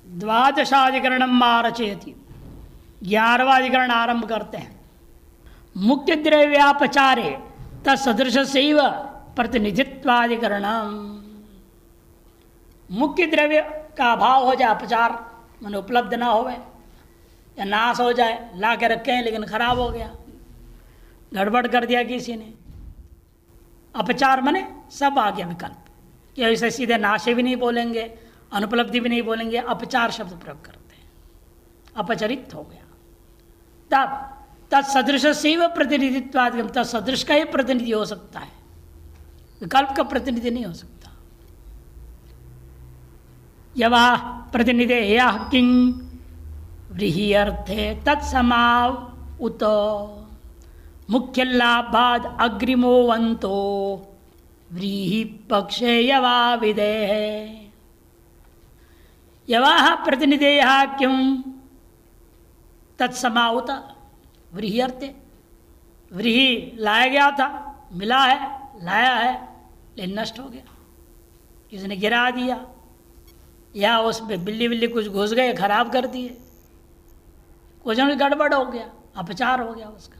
द्वादशाधिकरणम आरचयति, 11वां अधिकरण आरंभ करते हैं। मुख्य द्रव्यापचारे तत्सदृश सैव प्रतिनिधित्वाधिकरणम। मुख्य द्रव्य का अभाव हो जाए, अपचार मन उपलब्ध ना होवे या नाश हो जाए, ला के रखे हैं लेकिन खराब हो गया, गड़बड़ कर दिया किसी ने, अपचार मने सब आ गया विकल्प। या इसे सीधे नाशे भी नहीं बोलेंगे, अनुपलब्धि भी नहीं बोलेंगे, अपचार शब्द प्रयोग करते हैं, अपचरित हो गया। तब तत्सदृश से प्रतिनिधित्व, तत्सदृश का ही प्रतिनिधि हो सकता है, विकल्प का प्रतिनिधि नहीं हो सकता। यवा प्रतिनिधे या किंग व्रीहि अर्थे तत्समाव उत मुख्य लाभाद अग्रिमोवंतो व्रीहि पक्षे यवा विदेह। यवा प्रतिनिधेय क्यों तत्समाउत व्रीहि अर्थे, व्रीहि लाया गया था, मिला है, लाया है, लेकिन नष्ट हो गया, किसी ने गिरा दिया या उसमें बिल्ली बिल्ली कुछ घुस गए, खराब कर दिए, कुछ न गड़बड़ हो गया, अपचार हो गया उसका।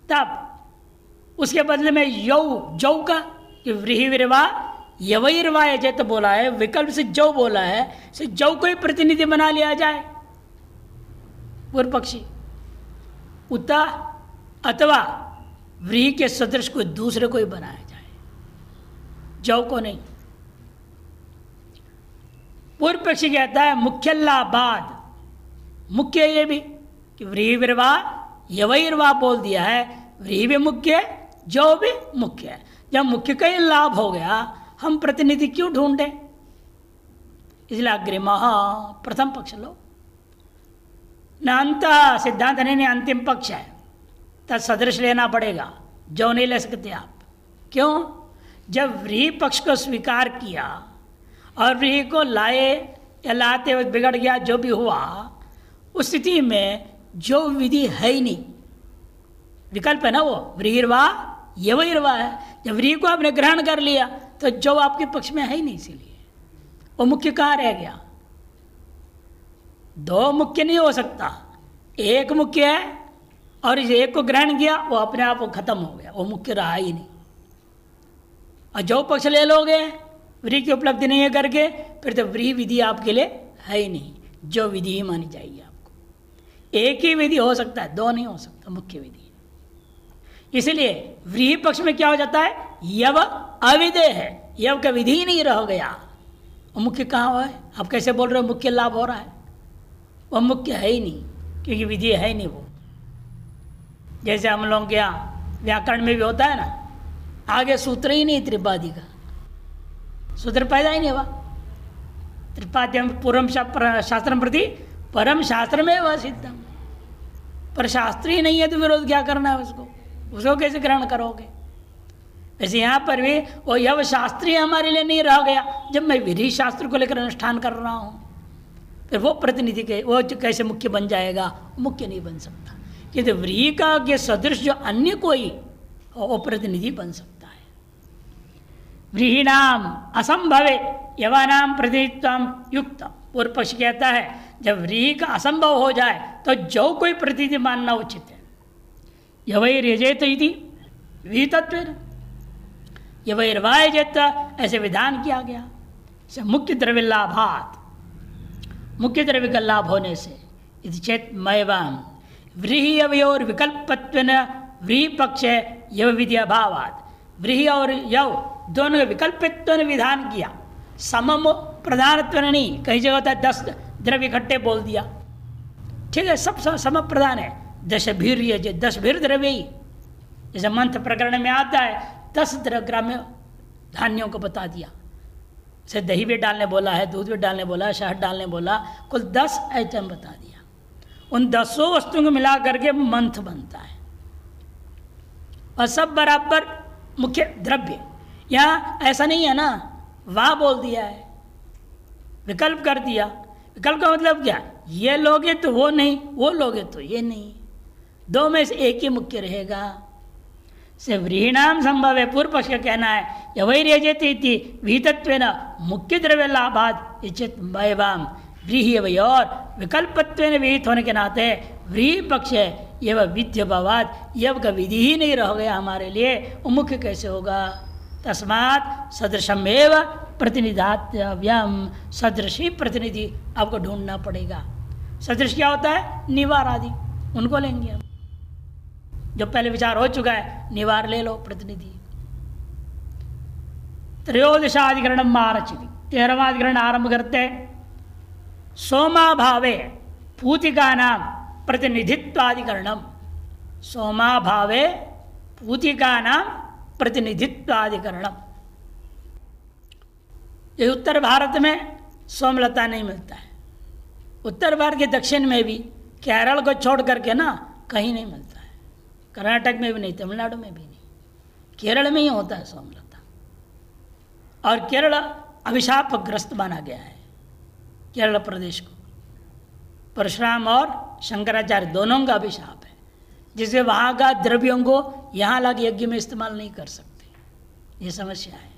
तब उसके बदले में जौ का कि व्रीहि विरवा यवैर्वा जैत बोला है, विकल्प से जौ बोला है, से जौ को ही प्रतिनिधि बना लिया जाए पूर्व पक्षी, उता अथवा व्रीहि के सदृश को दूसरे को ही बनाया जाए, जौ को नहीं। पूर्व पक्षी कहता है मुख्य लाभाद, मुख्य ये भी कि व्रीहि विरवा यवैर्वा बोल दिया है, व्रीहि भी मुख्य, जौ भी मुख्य है। जब मुख्य का ही लाभ हो गया, हम प्रतिनिधि क्यों ढूंढे? इसलिए अग्रिम प्रथम पक्ष लो न, अंत सिद्धांत नहीं, अंतिम पक्ष है, तब सदृश लेना पड़ेगा, जो नहीं ले सकते आप। क्यों? जब व्रीहि पक्ष को स्वीकार किया और व्रीहि को लाए या लाते हुए बिगड़ गया, जो भी हुआ, उस स्थिति में जो विधि है ही नहीं, विकल्प है ना वो, व्रीहिर्वा यवैर्वा है। जब व्रीहि को आपने ग्रहण कर लिया तो जो आपके पक्ष में है ही नहीं, इसीलिए वो मुख्य कहाँ रह गया? दो मुख्य नहीं हो सकता, एक मुख्य है और इस एक को ग्रहण किया, वो अपने आप वो खत्म हो गया, वो मुख्य रहा ही नहीं। और जो पक्ष ले लोगे व्रीहि की उपलब्धि नहीं है करके, फिर तो व्रीहि विधि आपके लिए है ही नहीं, जो विधि ही मानी जाएगी आपको। एक ही विधि हो सकता है, दो नहीं हो सकता मुख्य विधि। इसलिए व्रीहि पक्ष में क्या हो जाता है? यव अविधेय है, यव का विधि ही नहीं रह गया, वो मुख्य कहाँ हुआ है? आप कैसे बोल रहे हो मुख्य लाभ हो रहा है? वह मुख्य है ही नहीं, क्योंकि विधि है ही नहीं वो। जैसे हम लोग के यहाँ व्याकरण में भी होता है ना, आगे सूत्र ही नहीं त्रिपादी का, सूत्र पैदा ही नहीं हुआ। त्रिपाद्यम पूर्वम शास्त्रम प्रति परम शास्त्र में वह सिद्धम, पर शास्त्र ही नहीं है तो विरोध क्या करना है उसको कैसे ग्रहण करोगे? वैसे यहाँ पर भी वो यव शास्त्री हमारे लिए नहीं रह गया, जब मैं विधि शास्त्र को लेकर अनुष्ठान कर रहा हूँ, फिर वो प्रतिनिधि के वो कैसे मुख्य बन जाएगा? मुख्य नहीं बन सकता, क्योंकि व्रीहि का के सदृश जो अन्य कोई वो प्रतिनिधि बन सकता है। व्रीहिणाम असंभवे यवानाम प्रतिनिधित्व युक्त। पूर्व पक्ष कहता है जब व्रीहि का असंभव हो जाए तो जो कोई प्रतिनिधि मानना उचित है। यवैर्यजेत इति विहितत्वेन, यवैर्वायजेत ऐसे विधान किया गया। मुख्य द्रव्य लाभात, मुख्य द्रव्य का लाभ होने से इति चेत मैवाम व्रीहि अवयोर विकल्पत्वेन व्रीहि पक्ष यव विधि अभावात, व्रीहि और यव दोनों विकल्पित्व ने विधान किया, समम प्रधानत्व नहीं। कई जगह होता है 10 द्रव्य इकट्ठे बोल दिया, ठीक है, सब सम प्रधान है। 10 भीर द्रव्य ही, जैसे मंत्र प्रकरण में आता है 10 ग्राम्य धान्यों को बता दिया, जैसे दही भी डालने बोला है, दूध भी डालने बोला है, शहद डालने बोला, कुल 10 आइटम बता दिया। उन 10 वस्तुओं को मिला करके मंत्र बनता है और सब बराबर मुख्य द्रव्य। यहाँ ऐसा नहीं है ना, वाह बोल दिया है, विकल्प कर दिया। विकल्प का मतलब क्या? ये लोगे तो वो नहीं, वो लोगे तो ये नहीं, दो में से एक ही मुख्य रहेगा। से व्रीहिणाम संभव है, पूर्व पक्ष का कहना है यवैर्यजेत इति विहितत्वेन मुख्य द्रव्य लाभाद इच्छित वैवाम व्रीहि और विकल्पत्व विहित होने के नाते व्रीहि पक्ष है यह विद्यभावाद, यह का विधि ही नहीं रह गया हमारे लिए, वो मुख्य कैसे होगा। तस्मात् सदृशमेव प्रतिनिधात्यव्यम, सदृशी प्रतिनिधि आपको ढूंढना पड़ेगा। सदृश क्या होता है? निवार आदि, उनको लेंगे हम। जो पहले विचार हो चुका है निवार ले लो प्रतिनिधि। त्रयोदशाधिकरण मारचिति, 13वां अधिकरण आरंभ करते हैं। सोमा भावे पूतिका नाम प्रतिनिधित्वाधिकरणम, सोमा भावे पूतिका नाम प्रतिनिधित्वाधिकरणम। ये उत्तर भारत में सोमलता नहीं मिलता है, उत्तर भारत के दक्षिण में भी केरल को छोड़ करके ना कहीं नहीं मिलता है, कर्नाटक में भी नहीं, तमिलनाडु में भी नहीं, केरल में ही होता है सोमलता। और केरल अभिशापग्रस्त माना गया है, केरल प्रदेश को परशुराम और शंकराचार्य दोनों का अभिशाप है, जिससे वहाँ का द्रव्यों को यहाँ लाके यज्ञ में इस्तेमाल नहीं कर सकते, ये समस्या है।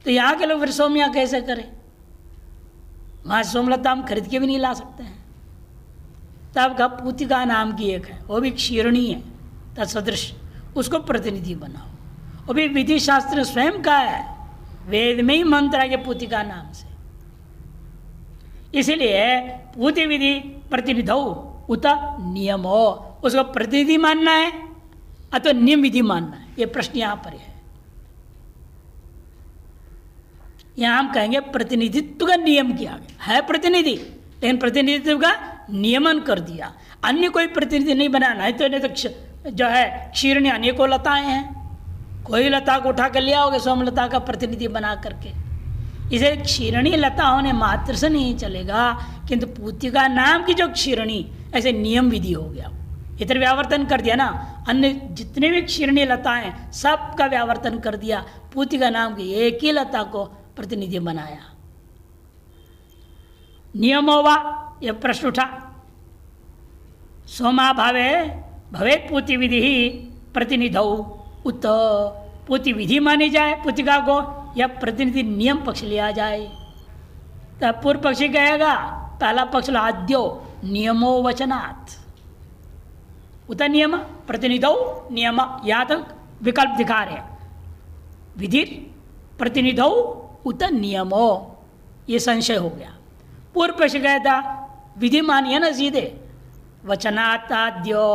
तो यहाँ के लोग फिर सोमिया कैसे करें? वहाँ सोमलता हम खरीद के भी नहीं ला सकते हैं। तब का पूतिका नाम की एक है, वो भी क्षीरणी है तत्सदृश, उसको प्रतिनिधि बनाओ। वो भी विधि शास्त्र स्वयं का है, वेद में ही मंत्र है कि पूतिका नाम से। इसलिए पूति विधि प्रतिनिधौ उत नियमो, उसको प्रतिनिधि मानना है अथवा नियम विधि मानना है, ये प्रश्न यहाँ पर है। यहाँ हम कहेंगे प्रतिनिधित्व का नियम किया गया है, प्रतिनिधि, लेकिन प्रतिनिधित्व का नियमन कर दिया। अन्य कोई प्रतिनिधि नहीं बनाना है, तो नहीं तो जो है क्षीरणी अनेकों लताएं हैं, कोई लता को उठा कर ले आओगे सोमलता का प्रतिनिधि बना करके। इसे क्षीरणी लता होने मात्र से नहीं चलेगा, किंतु पूतिका नाम की जो क्षीरणी, ऐसे नियम विधि हो गया, इधर व्यावर्तन कर दिया ना, अन्य जितने भी क्षीरणी लताएं सबका व्यावर्तन कर दिया, पूतिका नाम की एक ही लता को प्रतिनिधि बनाया। नियमो वा, यह प्रश्न उठा, सोमा भावे भवे पूति विधि ही प्रतिनिधौ उत, पूति विधि मानी जाए पूतिका को, या प्रतिनिधि नियम पक्ष लिया जाए। तब पूर्व पक्षी कहेगा, पहला पक्ष आद्यो नियमो वचनात्, उत नियम प्रतिनिधौ नियम, यहाँ तक विकल्प दिखा रहे, विधि प्रतिनिधौ उत नियमो, ये संशय हो गया। पूर्व पक्ष कहता विधि मानिए ना सीधे, वचनाताद्यो,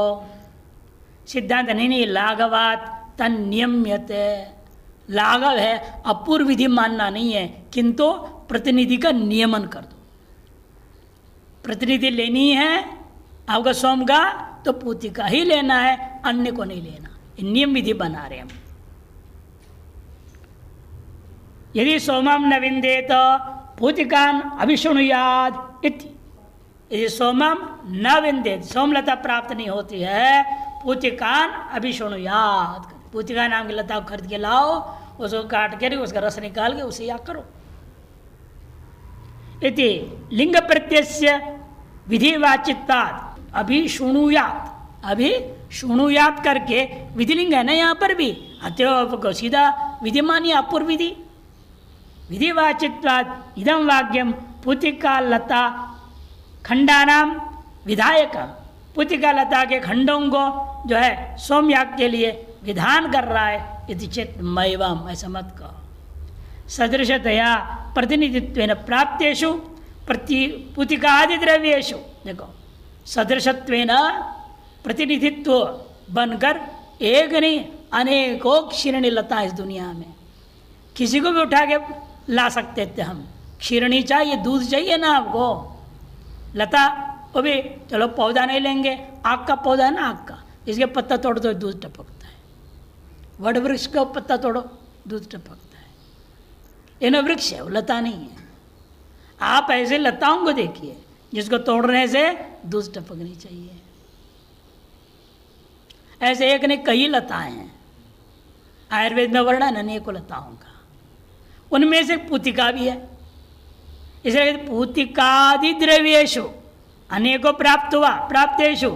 सिद्धांत नहीं, लाघवात तन नियम्यते, लाघव है, अपूर्व विधि मानना नहीं है, किंतु प्रतिनिधि का नियमन कर दो। प्रतिनिधि लेनी है आपका सोम का, तो पूतिका ही लेना है, अन्य को नहीं लेना, नियम विधि बना रहे हम। यदि सोमम न विंदेत पूतिकान अभिशृणुयाद इति, यदि सोमम न विंदेत, सोमलता प्राप्त नहीं होती है, पूतिकान अभिशृणुयाद, पूतिका नाम की लता को खरीद के लाओ, उसको काट के उसका रस निकाल के उसे या करो। इति लिंग प्रत्यस्य विधिवाचित्वात् अभिशृणुयात्, अभिशृणुयात् करके विधिलिंग है ना यहाँ पर भी, अतएव सीधा विधि मानिए अपूर्व विधि। विधिवाचित्वात् इदं वाक्यम पूतिका लता खंडानाम विधायक, पूतिका लता के खंडों को जो है सोमयाग के लिए विधान कर रहा है। यदि चेत मैवम, ऐसा मत कहो। सदृशतया प्रतिनिधित्वेन प्राप्तेषु पूतिकादि द्रव्येषु, देखो सदृशत्वेन प्रतिनिधित्व बनकर एक नहीं अनेकों क्षीरणी लता इस दुनिया में, किसी को भी उठा के ला सकते थे हम। क्षीरणी चाहिए, दूध चाहिए ना आपको, लता वो भी चलो पौधा नहीं लेंगे, आग का पौधा है ना, आग का, इसके पत्ता तोड़ दो दूध टपकता है, वट वृक्ष का पत्ता तोड़ो दूध टपकता है, ये ना वृक्ष है, वो लता नहीं है। आप ऐसे लताओं को देखिए जिसको तोड़ने से दूध टपकनी चाहिए, ऐसे एक ने कई लताएं हैं, आयुर्वेद में वर्णन अनेकों लताओं का, उनमें से पूतिका भी है। इसलिए पूतिकादि द्रव्येषु अनेकों प्राप्त हुआ, प्राप्तेषु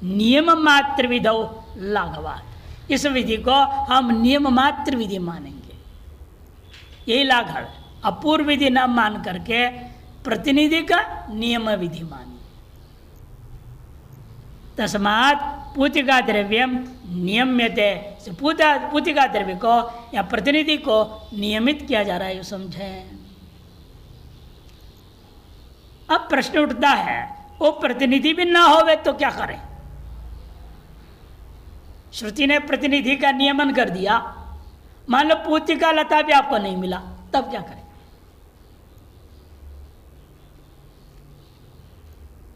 नियम मात्र विधौ लाघवात्, इस विधि को हम नियम मात्र विधि मानेंगे, यही लाघव। अपूर्व विधि न मान करके प्रतिनिधि का नियम विधि मानिए। तस्मात् पूतिका द्रव्यम नियम्यते, पूतिका द्रव्य को या प्रतिनिधि को नियमित किया जा रहा है, ये समझें। अब प्रश्न उठता है, वो प्रतिनिधि भी ना होवे तो क्या करें? श्रुति ने प्रतिनिधि का नियमन कर दिया, मान लो पूतिका लता भी आपको नहीं मिला, तब क्या करें?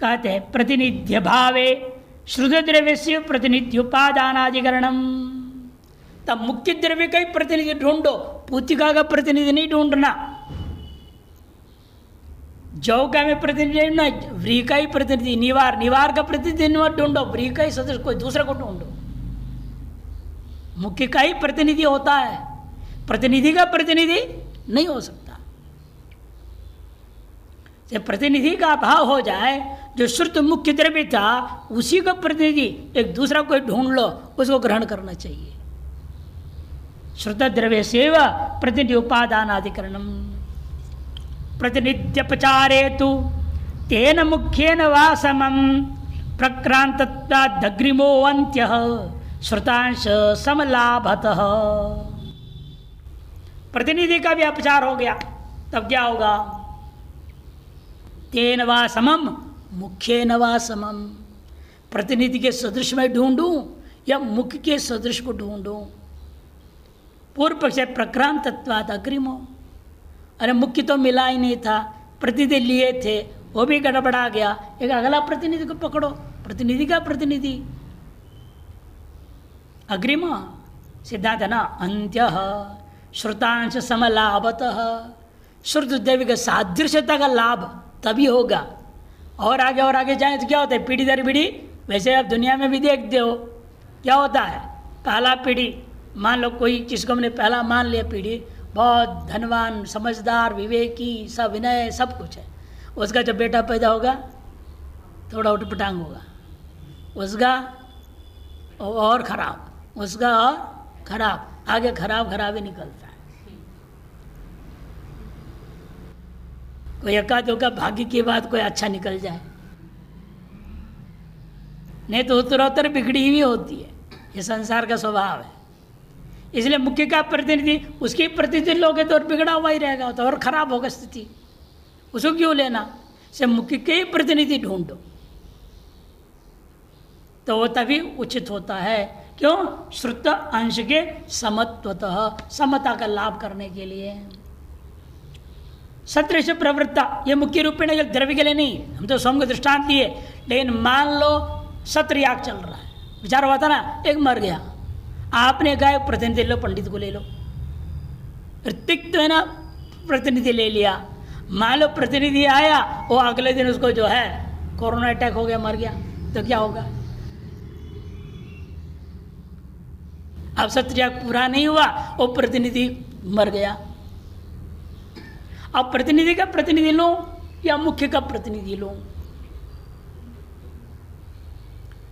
कहते हैं प्रतिनिध्य भावे श्रुत द्रव्य से प्रतिनिध्युपादानाधिकरणम। तब मुख्य द्रव्य का ही प्रतिनिधि ढूंढो, पूतिका का प्रतिनिधि नहीं ढूंढना। जौ का में प्रतिनिधि ना, व्री का ही प्रतिनिधि, निवार का प्रतिनिधि मत ढूंढो, व्री का ही सदस्य कोई दूसरा को ढूंढो। मुख्य का ही प्रतिनिधि होता है, प्रतिनिधि का प्रतिनिधि नहीं हो सकता। जब प्रतिनिधि का अभाव हो जाए, जो श्रुत मुख्य द्रव्य था उसी का प्रतिनिधि एक दूसरा कोई ढूंढ लो, उसको ग्रहण करना चाहिए। श्रुत द्रव्य सेव प्रतिनिधि उपादानाधिकरणम प्रतिनिध्यपचारे तु तेन मुख्येन वा समम प्रक्रांतत्वादग्रिमो अन्त्यः श्रुतांश समलाभतः। प्रतिनिधि का भी अपचार हो गया, तब क्या होगा? तेन वा समम मुख्येन वा समम। प्रतिनिधि के सदृश में ढूंढूं या मुख्य के सदृश को ढूंढूं? पूर्व पक्ष प्रक्रांतत्वात् अग्रिमो, अरे मुख्य तो मिला ही नहीं था, प्रतिनिधि लिए थे वो भी गड़बड़ा गया, एक अगला प्रतिनिधि को पकड़ो, प्रतिनिधि का प्रतिनिधि। अग्रिम सिद्धांत ना अंत्यः श्रुतांश समलाभतः। श्रुत द्रव्य का सादृश्यता का लाभ तभी होगा। और आगे जाए तो क्या होता है? पीढ़ी दर पीढ़ी, वैसे आप दुनिया में भी देखते हो क्या होता है। पहला पीढ़ी, मान लो कोई जिसको हमने पहला मान लिया पीढ़ी, बहुत धनवान, समझदार, विवेकी, सब विनय सब कुछ है, उसका जब बेटा पैदा होगा थोड़ा उठपटांग होगा, उसका और खराब, उसका और खराब, आगे खराब ही निकलता है। कोई एकाध होगा भाग्य की बात कोई अच्छा निकल जाए, नहीं तो उत्तरोत्तर बिगड़ी हुई होती है। ये संसार का स्वभाव है। इसलिए मुख्य का प्रतिनिधि, उसके प्रतिनिधि लोगे तो और बिगड़ा हुआ ही रहेगा, तो और खराब होगा स्थिति, उसको क्यों लेना? से मुख्य के ही प्रतिनिधि ढूंढो तो वो तभी उचित होता है। क्यों? श्रुत अंश के समत्वतः, समता का लाभ करने के लिए। सदृश प्रवृत्ता, ये मुख्य रूप में द्रव्य के लिए नहीं, हम तो स्वयं को दृष्टांत लिए, लेकिन मान लो सत्रयाग चल रहा है, विचार हुआ था ना, एक मर गया, आपने कहा प्रतिनिधि लो, पंडित को ले लो, ऋतिक तो है ना, प्रतिनिधि ले लिया। मान लो प्रतिनिधि आया, वो अगले दिन उसको जो है कोरोना अटैक हो गया, मर गया, तो क्या होगा? अब सत्रयाग पूरा नहीं हुआ, वो प्रतिनिधि मर गया। अब प्रतिनिधि का प्रतिनिधि लो या मुख्य का प्रतिनिधि लो?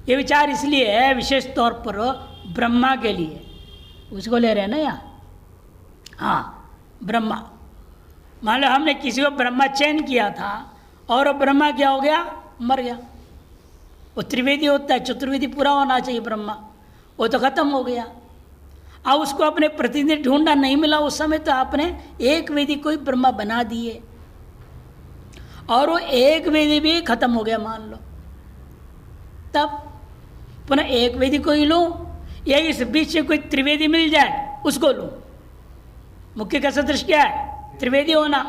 ये विचार इसलिए है विशेष तौर पर ब्रह्मा के लिए, उसको ले रहे हैं ना यहाँ। हाँ, ब्रह्मा, मान लो हमने किसी को ब्रह्मा चयन किया था और ब्रह्मा क्या हो गया? मर गया। वो त्रिवेदी होता है, चतुर्वेदी पूरा होना चाहिए ब्रह्मा, वो तो खत्म हो गया। अब उसको अपने प्रतिनिधि ढूंढा, नहीं मिला, उस समय तो आपने एक वेदी को ही ब्रह्मा बना दिए और वो एक वेदी भी खत्म हो गया मान लो, तब पुनः एक वेदी को ही लो या इस बीच से कोई त्रिवेदी मिल जाए उसको लो। मुख्य का सदृश क्या है? त्रिवेदी होना,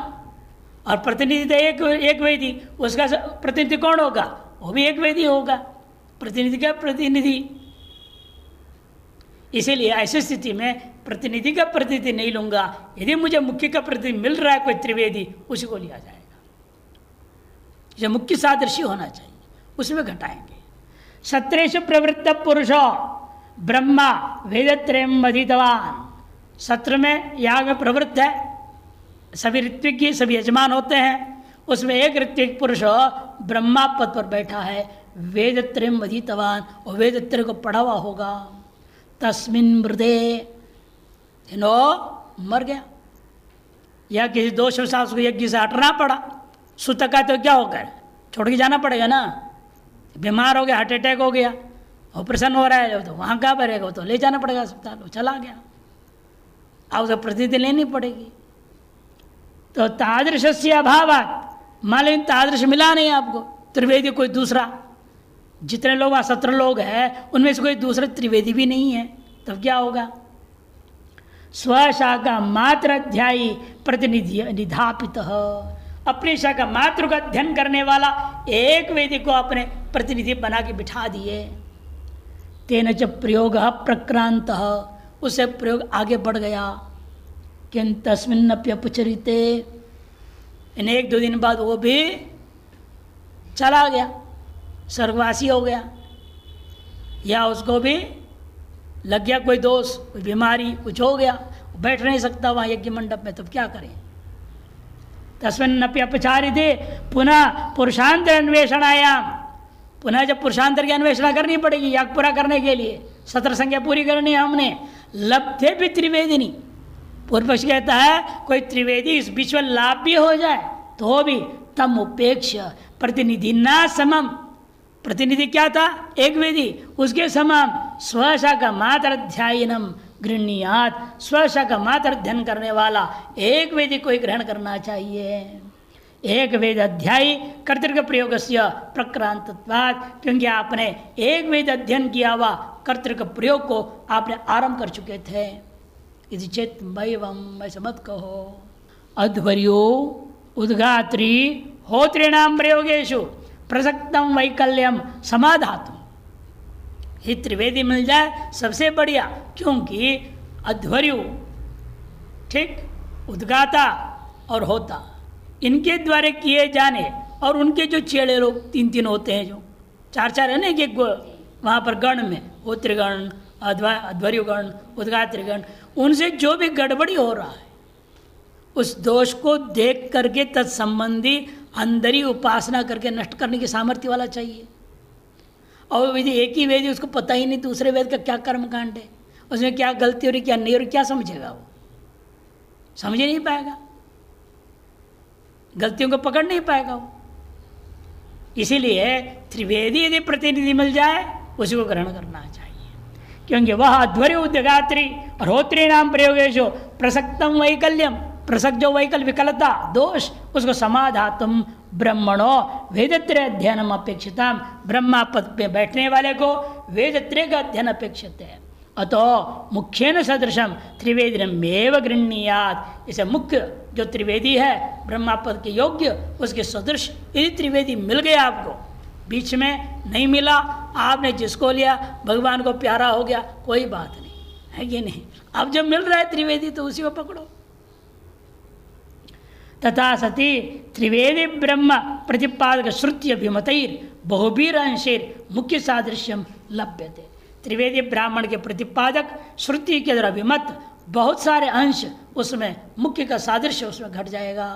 और प्रतिनिधि तो एक वेदी, उसका प्रतिनिधि कौन होगा? वो भी एक वेदी होगा, प्रतिनिधि का प्रतिनिधि। इसीलिए ऐसी स्थिति में प्रतिनिधि का प्रतिनिधि नहीं लूंगा, यदि मुझे मुख्य का प्रतिनिधि मिल रहा है कोई त्रिवेदी, उसी को लिया जाएगा। जो मुख्य सादृश्य होना चाहिए उसमें घटाएंगे। सत्रेश प्रवृत्त पुरुषो ब्रह्मा वेदत्रयम् अधितवान, सत्र में याग में प्रवृत्त है, सभी ऋत्विक सभी यजमान होते हैं, उसमें एक ऋत्विक पुरुष ब्रह्मा पद पर बैठा है, वेदत्रयम् अधितवान, और वेदत्रय को पढ़ा हुआ होगा। तस्मिन् मृदे, मर गया या किसी दोष वशात उसको यज्ञ से हटना पड़ा, सुत का तो क्या होकर छोड़ के जाना पड़ेगा ना, बीमार हो गया, हार्ट अटैक हो गया, ऑपरेशन हो रहा है, तो वहाँ कहाँ पर रहेगा, तो ले जाना पड़ेगा अस्पताल, वो चला गया, अब उसे प्रतिदिन लेनी पड़ेगी। तो तादृश से अभाव, मान लीजिए तादृश मिला नहीं आपको त्रिवेदी, कोई दूसरा, जितने लोग वहाँ 17 लोग हैं उनमें से कोई दूसरा त्रिवेदी भी नहीं है, तब क्या होगा? स्वशाखा मात्र अध्यायी प्रतिनिधि निधापित, अपनी शाखा मातृ का अध्ययन करने वाला एक वेदी को अपने प्रतिनिधि बना के बिठा दिए। तेन च प्रयोग प्रक्रांत, उससे प्रयोग आगे बढ़ गया। किन तस्मिन्नप्यपचरिते, इन 1-2 दिन बाद वो भी चला गया, स्वर्गवासी हो गया, या उसको भी लग गया कोई दोष, कोई बीमारी, कुछ हो गया, बैठ नहीं सकता वहाँ यज्ञ मंडप में, तब क्या करें? तस्मिन्नप्यपचारिते पुनः पुरुषांतर अन्वेषणायाम, पुनः जब पुरुषांतर की अन्वेषणा करनी पड़ेगी याग पूरा करने के लिए, 17 संख्या पूरी करनी है हमने, लब्धे भी त्रिवेदिनी, पूर्व पक्ष कहता है कोई त्रिवेदी इस बीच में लाभ भी हो जाए तो भी तम उपेक्ष प्रतिनिधि ना समम, प्रतिनिधि क्या था? एक वेदी, उसके समान स्वशाखा मात्र अध्यायनम गृहणीयात, स्वशाखा मात्र अध्ययन करने वाला एक वेदी को ही ग्रहण करना चाहिए। एक वेद अध्यायी कर्तृक प्रयोग से प्रक्रांतत्वात्, क्योंकि आपने एक वेद अध्ययन किया हुआ कर्तृक प्रयोग को आपने आरंभ कर चुके थे। यदि चेत वैवम, ऐसा मत कहो। अध्वर्यो उद्गात्री होत्रीणाम प्रयोगेशु प्रसक्तम वैकल्यम समाधातुम, ही त्रिवेदी मिल जाए सबसे बढ़िया, क्योंकि अध्वर्यु, ठीक, उद्गाता और होता, इनके द्वारा किए जाने, और उनके जो चेड़े लोग 3-3 होते हैं, जो 4-4 है ना, कि वहाँ पर गण में होत्रिगण, अध्वर्युगण, उद्गात्रिगण, उनसे जो भी गड़बड़ी हो रहा है उस दोष को देख करके तत्संबंधी अंदर ही उपासना करके नष्ट करने की सामर्थ्य वाला चाहिए। और यदि एक ही वेद, उसको पता ही नहीं दूसरे वेद का क्या कर्मकांड है, उसमें क्या गलती हो रही, क्या नहीं हो रही, क्या समझेगा? वो समझ नहीं पाएगा, गलतियों को पकड़ नहीं पाएगा वो। इसीलिए त्रिवेदी यदि प्रतिनिधि मिल जाए उसी को ग्रहण करना चाहिए, क्योंकि वह अध्वर्य उद्गात्री और होत्री नाम प्रयोगेशो प्रसक्तम वैकल्यम, प्रसक्त जो वैकल विकलता दोष, उसको समाधातुम ब्रह्मणो वेदत्रय अध्ययनम अपेक्षितम, ब्रह्मा पद पे बैठने वाले को वेदत्रय का अध्ययन अपेक्षित है। अतो मुख्येन सदृशम त्रिवेदिनमेव गृह्णीयात्, इसे मुख्य जो त्रिवेदी है ब्रह्मा पद के योग्य, उसके सदृश यदि त्रिवेदी मिल गया आपको, बीच में नहीं मिला, आपने जिसको लिया भगवान को प्यारा हो गया, कोई बात नहीं है, ये नहीं, अब जब मिल रहा है त्रिवेदी तो उसी को पकड़ो। तथा सती त्रिवेदी ब्रह्म प्रतिपादक श्रुति अभिमतैर बहुबीर अंशेर मुख्य सादृश्यम लभ्यते, त्रिवेदी ब्राह्मण के प्रतिपादक श्रुति के द्वारा अभिमत बहुत सारे अंश उसमें मुख्य का सादृश्य उसमें घट जाएगा।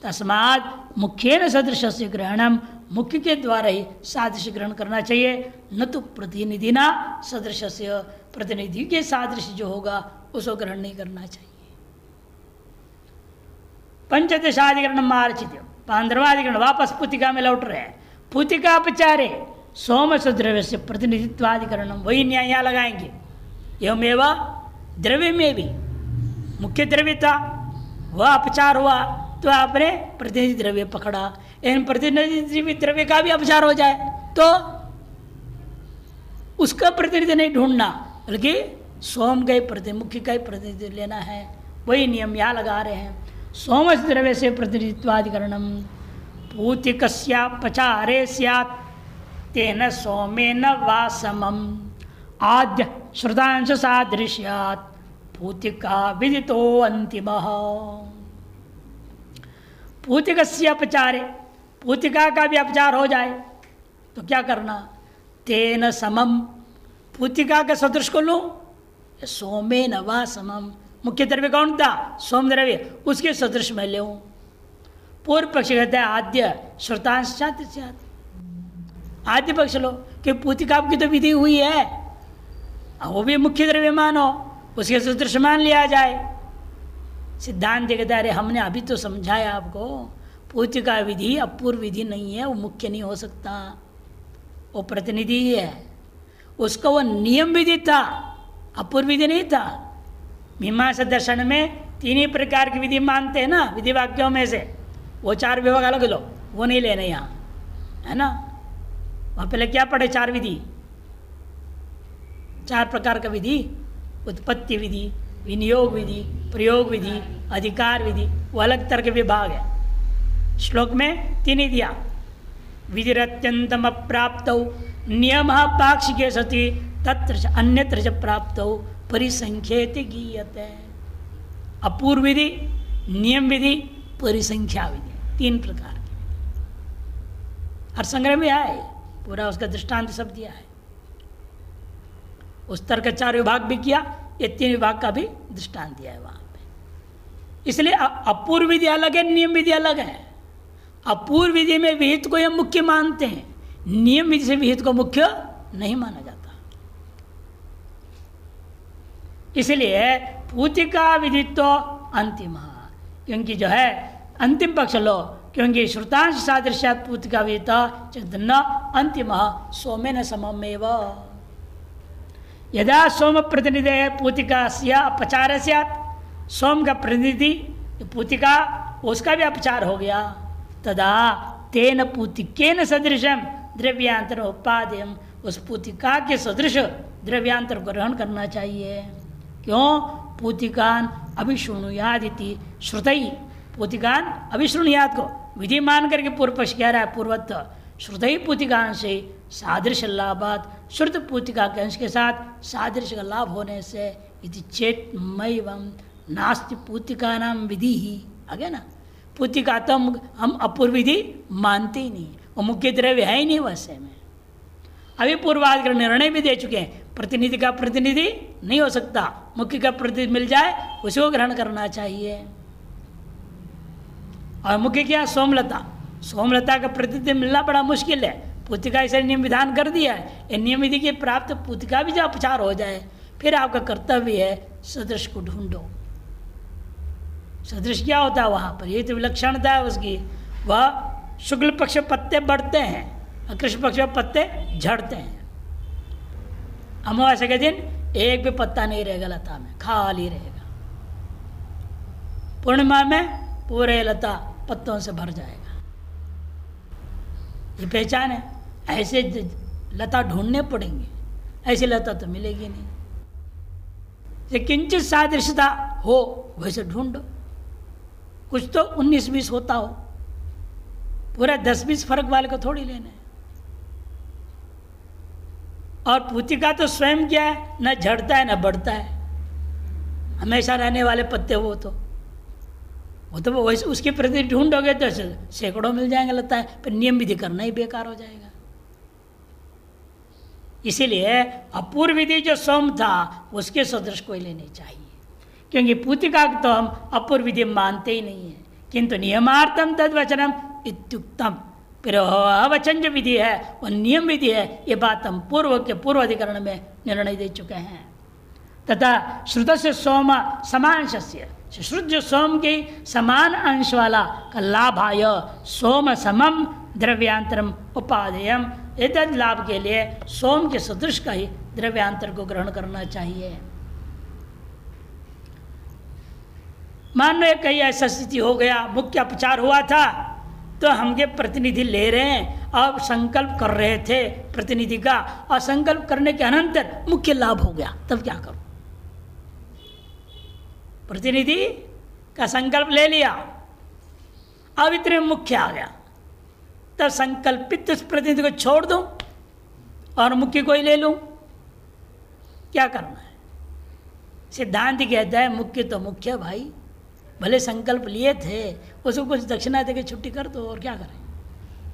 तस्माद मुख्येन सदृश से ग्रहणम, मुख्य के द्वारा ही सादृश्य ग्रहण करना चाहिए, न तो प्रतिनिधि ना सदृश से, प्रतिनिधि के सादृश्य जो होगा उसको ग्रहण नहीं करना चाहिए। पंचदशाधिकरण मार्चित, 15वां अधिकरण वापस पुतिका में लौट रहे हैं। पुतिकापचारे सोमस द्रव्य से प्रतिनिधित्वाधिकरण, वही न्याय यहाँ लगाएंगे। एवमेव द्रव्य में भी मुख्य द्रव्य था, वह अपचार हुआ तो आपने प्रतिनिधि द्रव्य पकड़ा, इन प्रतिनिधि द्रव्य का भी अपचार हो जाए तो उसका प्रतिनिधि नहीं ढूंढना, बल्कि सोम का ही प्रतिनिधि, मुख्य का ही प्रतिनिधि लेना है। वही नियम यहाँ लगा रहे हैं। सोमस द्रव्य से प्रतिनिधित्वाधिकरणम पूतिकस्यापचारे स्यात् तेन सोमेन वा समम आद्य श्रुतांश सादृश्यात् पूतिका विदितो अंतिमः। पूतिकस्यापचारे, पूतिका का भी अपचार हो जाए तो क्या करना? तेन समम, पूतिका का सदृश को लो, सोमेन वा समम, मुख्य द्रव्य कौन था? सोम द्रव्य, उसके सदृश में ले। पूर्व पक्ष कहता है आद्य श्रुतांश सादृश्यात्, आद्य पक्ष लो कि पूतिका की तो विधि हुई है, वो भी मुख्य द्रव्य मानो, उसके सदृश मान लिया जाए। सिद्धांत कहता है अरे हमने अभी तो समझाया आपको, पूतिका विधि अपूर्व विधि नहीं है, वो मुख्य नहीं हो सकता, वो प्रतिनिधि ही है। उसका वो नियम विधि था, अपूर्व विधि नहीं था। मीमांसा दर्शन में 3 ही प्रकार की विधि मानते हैं ना, विधि वाक्यों में से। वो 4 विभाग अलग लो, वो नहीं लेने यहाँ, है ना। वहाँ पहले क्या पढ़े? 4 विधि, 4 प्रकार का विधि। उत्पत्ति विधि, विनियोग विधि, प्रयोग विधि, अधिकार विधि, वो अलग तरह के विभाग है। श्लोक में 3 ही दिया। विधिरत्यंतम अप्राप्त नियम पाक्षिके सति तत्र अन्यत्र च प्राप्त परिसंख्येति गीयते। अपूर्व विधि, नियम विधि, परिसंख्या विधि, 3 प्रकार की। हर संग्रह में आए, पूरा उसका दृष्टांत सब दिया है। उस तरह का 4 विभाग भी किया, ये 3 विभाग का भी दृष्टांत दिया है वहाँ पे। इसलिए अपूर्व विधि अलग है, नियम विधि अलग है। अपूर्व विधि में विहित को हम मुख्य मानते हैं, नियम विधि से विहित को मुख्य नहीं माना जाता। इसलिए पूतिका विधि तो अंतिम, क्योंकि जो है अंतिम पक्ष लो, क्योंकि श्रुतांश सादृश्यात् पूतिका विदिता न अंतिम सोमेन सममेव। यदा सोम प्रतिनिधि पूतिका अपचार स्यात्, सोम का प्रतिनिधि पूतिका उसका भी अपचार हो गया, तदा तेन पूतिकेन सदृशम द्रव्यांतर उपादेयम, उस पूतिका के सदृश द्रव्यांतर को ग्रहण करना चाहिए। क्यों? पूतिकान अभिशृणुयादिति श्रुतई, पूतिकान अभिशृणुयाद को विधि मान करके पूर्व पक्ष कह रहा है, पूर्वत्व श्रुतई पूतिकान से सादृश्य लाभात, श्रुत पूतिका के अंश के साथ सादृश्य का लाभ होने से यदि चेत मयवम नास्ति पूतिका नाम विधि ही। आगे ना, पूतिका तो हम अपूर्व विधि मानते ही नहीं, वो मुख्य द्रव्य है ही नहीं वैसे में। अभी पूर्वाध का निर्णय भी दे चुके हैं, प्रतिनिधि का प्रतिनिधि नहीं हो सकता, मुख्य का प्रतिनिधि मिल जाए उसी को ग्रहण करना चाहिए। और मुख्य क्या? सोमलता, सोमलता का प्रतिनिधि मिलना बड़ा मुश्किल है। पूतिका ऐसा नियम विधान कर दिया है, ये नियम विधि के प्राप्त पूतिका भी जब अपचार हो जाए, फिर आपका कर्तव्य है सदृश को ढूंढो। सदृश क्या होता है वहाँ पर? ये तो विलक्षणता है उसकी। वह शुक्ल पक्ष पत्ते बढ़ते हैं और कृष्ण पक्ष में पत्ते झड़ते हैं। अमावस्या के दिन एक भी पत्ता नहीं रहेगा लता में, खाली रहेगा। पूर्णिमा में पूरे लता पत्तों से भर जाएगा। ये पहचान है। ऐसे लता ढूंढने पड़ेंगे, ऐसी लता तो मिलेगी नहीं। ये किंचित सादृश्यता हो वैसे ढूंढो, कुछ तो 19-20 होता हो, पूरा 10-20 फर्क वाले को थोड़ी लेना है। और पूतिका तो स्वयं क्या है, न झड़ता है न बढ़ता है, हमेशा रहने वाले पत्ते वो तो वैसे उसके प्रति ढूंढोगे तो सैकड़ों मिल जाएंगे लगता है, पर नियम विधि करना ही बेकार हो जाएगा। इसीलिए अपूर्व विधि जो सोम था उसके सदृश कोई लेनी चाहिए, क्योंकि पूतिका तो हम अपूर्व विधि मानते ही नहीं है। किंतु नियमार्थम तद्वचनम इत्युक्तम, फिर अवचन जो विधि है वो नियम विधि है, ये बात हम पूर्व के पूर्व अधिकरण में निर्णय दे चुके हैं। तथा श्रुत से सोम समांशस्य, श्रुत जो सोम के समान अंश वाला का लाभाय सोम समम द्रव्यांतरम उपादेयम, एतद लाभ के लिए सोम के सदृश का ही द्रव्यांतर को ग्रहण करना चाहिए। मान लो कहीं ऐसा स्थिति हो गया, मुख्य अपचार हुआ था, तो हमके प्रतिनिधि ले रहे हैं, अब संकल्प कर रहे थे प्रतिनिधि का, और संकल्प करने के अनंतर मुख्य लाभ हो गया, तब क्या करो? प्रतिनिधि का संकल्प ले लिया, अब इतने मुख्य आ गया, तब संकल्पित उस प्रतिनिधि को छोड़ दूं और मुख्य को ही ले लूं, क्या करना है? सिद्धांत कहता है मुख्य तो मुख्य भाई, भले संकल्प लिए थे, उसको कुछ दक्षिणा देके छुट्टी कर दो, और क्या करें?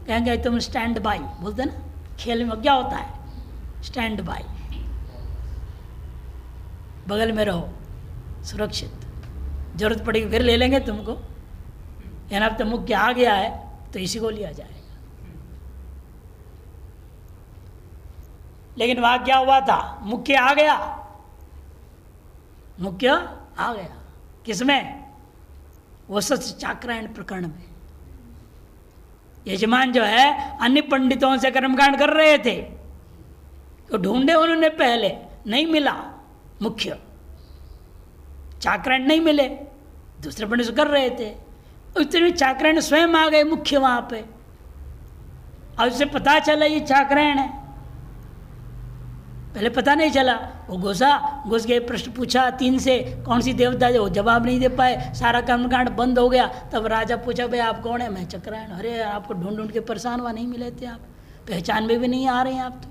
कहेंगे तुम स्टैंड बाई, बोलते ना खेल में क्या होता है, स्टैंड बाई, बगल में रहो सुरक्षित, जरूरत पड़ेगी फिर ले लेंगे तुमको, यानी अब तो मुख्य आ गया है तो इसी को लिया जाएगा। लेकिन वहां क्या हुआ था? मुख्य आ गया, मुख्य आ गया किसमें? वो सच चाक्रायण प्रकरण में यजमान जो है अन्य पंडितों से कर्मकांड कर रहे थे, तो ढूंढे उन्होंने पहले, नहीं मिला मुख्य, चाकरण नहीं मिले, दूसरे पंडित से कर रहे थे। उतने चाकरण स्वयं आ गए मुख्य वहां पे, और उसे पता चला ये चाकरण है, पहले पता नहीं चला। वो घुस गए, प्रश्न पूछा 3 से कौन सी देवता है, वो जवाब नहीं दे पाए, सारा कर्मकांड बंद हो गया। तब राजा पूछा भाई आप कौन है, मैं चक्रायण। अरे आपको ढूंढ ढूंढ के परेशान हुआ, नहीं मिले थे आप, पहचान में भी नहीं आ रहे हैं आप, तो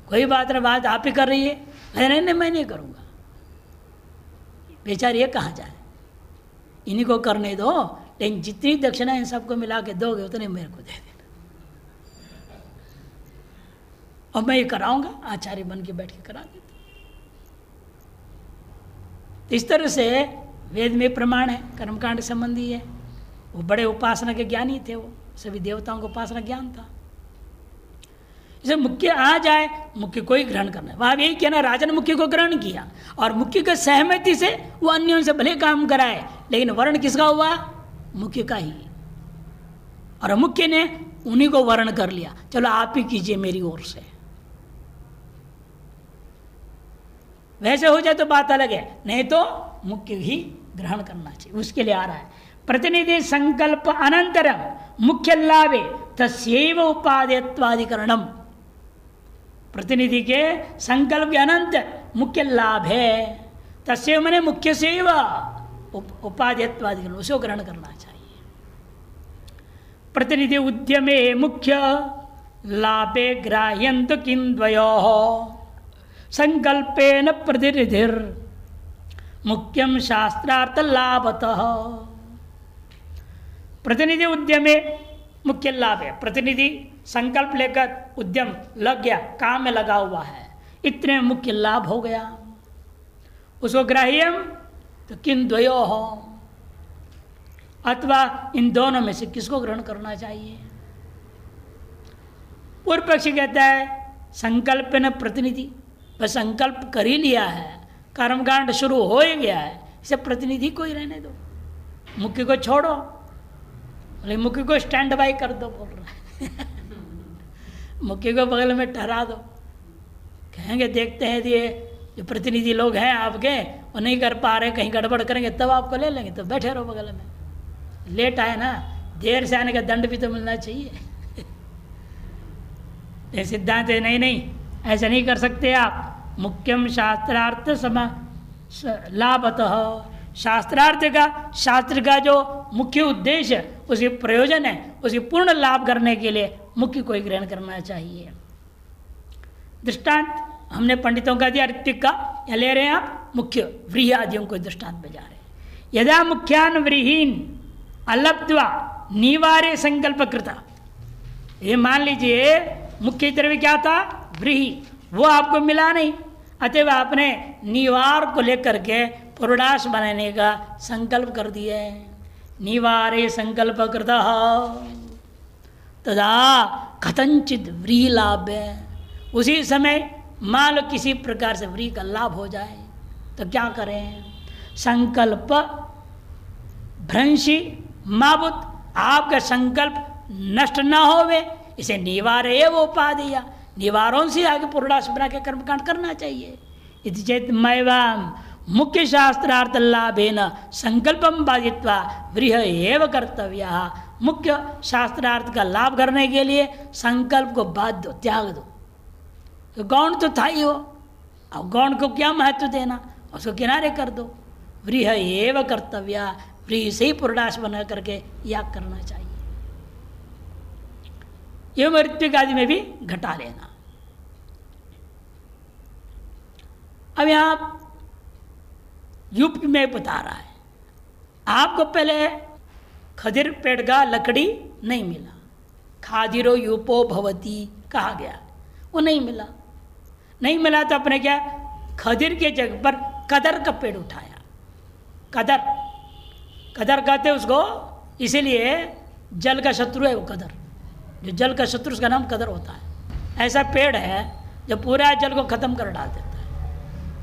कोई बात नहीं, बात आप ही कर रही है। अरे नहीं मैं नहीं करूँगा, बेचारी ये कहाँ जाए, इन्हीं को करने दो, लेकिन जितनी दक्षिणा इन सबको मिला के दोगे उतने मेरे को दे देना, और मैं ये कराऊंगा, आचार्य बन के बैठ के करा देता। इस तरह से वेद में प्रमाण है, कर्मकांड संबंधी है। वो बड़े उपासना के ज्ञानी थे, वो सभी देवताओं को उपासना ज्ञान था। जैसे मुख्य आ जाए, मुख्य को ही ग्रहण करना है। वहां यही कहना, राजा ने मुख्य को ग्रहण किया और मुख्य की सहमति से वो अन्यों से भले काम कराए, लेकिन वर्ण किसका हुआ, मुख्य का ही। और मुख्य ने उन्हीं को वर्ण कर लिया, चलो आप ही कीजिए मेरी ओर से। वैसे हो जाए तो बात अलग है, नहीं तो मुख्य ही ग्रहण करना चाहिए। उसके लिए आ रहा है प्रतिनिधि संकल्प अनंतरम मुख्य लाभे तस्यैव उपादेयत्वाधिकरणम। प्रतिनिधि के संकल्प के अनंत मुख्य लाभ है, तस्यैव माने मुख्य से उपादेयत्वाधिकरणम, उसे ग्रहण करना चाहिए। प्रतिनिधि उद्यमे मुख्य लाभे ग्राह्यंत किंद्वयोः संकल्पेन प्रतिनिधिर मुख्यम शास्त्रार्थ लाभतः। प्रतिनिधि उद्यम में मुख्य लाभ है। प्रतिनिधि संकल्प लेकर उद्यम लग गया, काम में लगा हुआ है, इतने मुख्य लाभ हो गया। उसको ग्राह्यम तो किन द्वयो हो, अथवा इन दोनों में से किसको ग्रहण करना चाहिए। पूर्व पक्षी कहता है संकल्प न प्रतिनिधि, बस संकल्प कर ही लिया है, कर्मकांड शुरू हो ही गया है, इसे प्रतिनिधि को ही रहने दो, मुख्य को छोड़ो, मुख्य को स्टैंड बाई कर दो बोल रहा है मुख्य को बगल में ठहरा दो। कहेंगे देखते हैं ये जो प्रतिनिधि लोग हैं आपके, वो नहीं कर पा रहे, कहीं गड़बड़ करेंगे तब आपको ले लेंगे, तो बैठे रहो बगल में। लेट आए ना, देर से आने का दंड भी तो मिलना चाहिए ये सिद्धांत है, नहीं ऐसा नहीं कर सकते आप। मुख्यम शास्त्रार्थ लाभतः, शास्त्रार्थ का, शास्त्र का जो मुख्य उद्देश्य, उसके प्रयोजन है, उसके पूर्ण लाभ करने के लिए मुख्य को ही ग्रहण करना चाहिए। दृष्टांत हमने पंडितों का दिया, ऋत्विक का, या ले रहे हैं आप मुख्य व्रीहि आदियों को दृष्टांत में जा रहे हैं। यदा मुख्यान व्रीहीन अलब्ध्वा निवारे संकल्प कृता, ये मान लीजिए मुख्य तरफ क्या था, व्रीहि, वो आपको मिला नहीं, अतएव आपने निवार को लेकर के पुरुडास बनाने का संकल्प कर दिए। निवारे संकल्प कृता तदा कथंचित व्रीहि लाभ, उसी समय मान लो किसी प्रकार से व्रीहि का लाभ हो जाए तो क्या करें। संकल्प भ्रंशी माबुत, आपका संकल्प नष्ट न होवे, इसे निवार एवं उपादेय, निवारों से आगे पुरुडास बना के कर्मकांड करना चाहिए। इति चेत मैवाम मुख्य शास्त्रार्थ लाभेन संकल्पम बाधित्वा व्रीहि एव कर्तव्य। मुख्य शास्त्रार्थ का लाभ करने के लिए संकल्प को बाध दो, त्याग दो। तो गौण तो था ही वो, अब गौण को क्या महत्व देना, उसको किनारे कर दो। व्रीहि एव कर्तव्य, व्रीहि से ही पुरुडास बना करके याग करना चाहिए। ये ऋत्विक आदि में भी घटा लेना। अब यहां यूपी में बता रहा है, आपको पहले खदिर पेड़ का लकड़ी नहीं मिला, खादिरो यूपो भवती कहा गया, वो नहीं मिला। नहीं मिला तो अपने क्या, खदिर के जगह पर कदर का पेड़ उठाया। कदर कहते उसको, इसीलिए जल का शत्रु है वो कदर, जो जल का शत्रु उसका नाम कदर होता है। ऐसा पेड़ है जो पूरा जल को खत्म कर डाल देता है।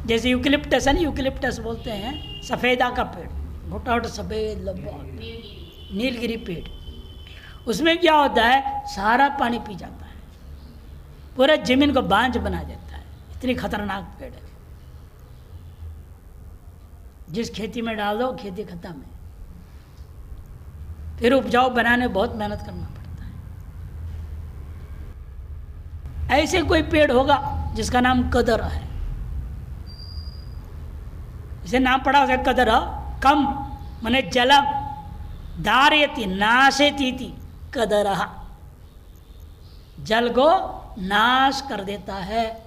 जैसे यूकलिप्टस है ना, यूकलिप्टस बोलते हैं, सफ़ेदा का पेड़, मोटा मोटा सफ़ेद लंबा नीलगिरी पेड़, उसमें क्या होता है, सारा पानी पी जाता है, पूरा जमीन को बांझ बना देता है। इतनी खतरनाक पेड़ है, जिस खेती में डाल दो खेती खत्म है। फिर उपजाऊ बनाने में बहुत मेहनत करना पड़ता है। ऐसे कोई पेड़ होगा जिसका नाम कदर है, इसे नाम पड़ा उसे कदर, कम मने जलम धारयति नाशेती कदरहा, जल को नाश कर देता है,